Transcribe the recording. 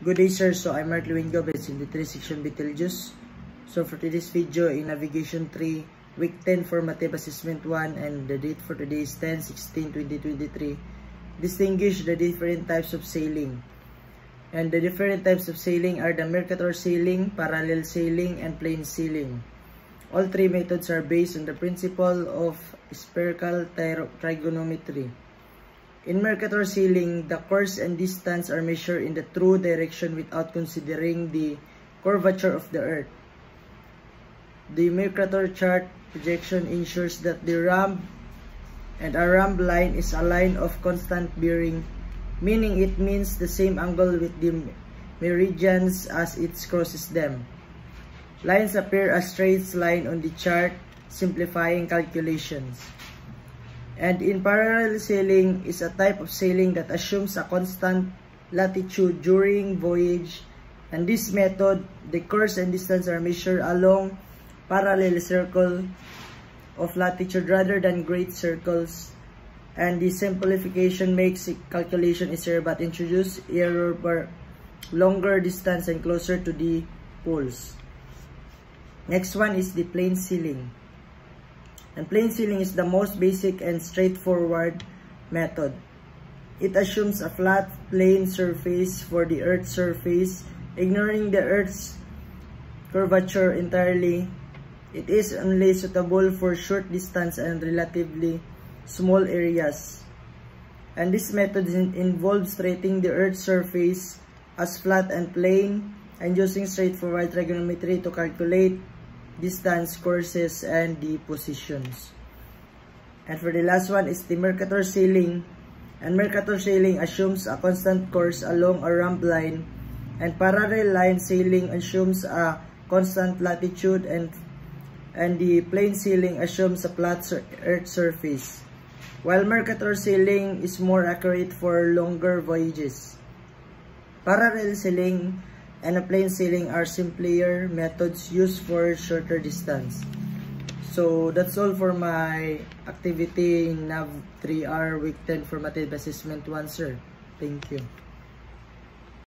Good day, sir. So I'm Mark Luengo, based in the 3 section Betelgeuse. So for today's video in Navigation 3, Week 10 Formative Assessment 1, and the date for today is 10/16/2023. Distinguish the different types of sailing. And the different types of sailing are the Mercator sailing, parallel sailing, and plain sailing. All three methods are based on the principle of spherical trigonometry. In Mercator sailing, the course and distance are measured in the true direction without considering the curvature of the Earth. The Mercator chart projection ensures that the rhomb and a rhomb line is a line of constant bearing, meaning it means the same angle with the meridians as it crosses them. Lines appear as straight lines on the chart, simplifying calculations. And in parallel sailing is a type of sailing that assumes a constant latitude during voyage. And this method, the course and distance are measured along parallel circle of latitude rather than great circles. And the simplification makes calculation easier but introduces error for longer distance and closer to the poles. Next one is the plain sailing. And plain sailing is the most basic and straightforward method. It assumes a flat, plain surface for the Earth's surface, ignoring the Earth's curvature entirely. It is only suitable for short distance and relatively small areas. And this method involves treating the Earth's surface as flat and plain and using straightforward trigonometry to calculate distance, courses, and the positions. And for the last one is the Mercator sailing. And Mercator sailing assumes a constant course along a rhomb line, and parallel line sailing assumes a constant latitude, and the plain sailing assumes a flat Earth surface. While Mercator sailing is more accurate for longer voyages. Parallel sailing and a plain sailing are simpler methods used for shorter distance. So that's all for my activity in Nav 3R Week 10 Formative Assessment 1, sir. Thank you.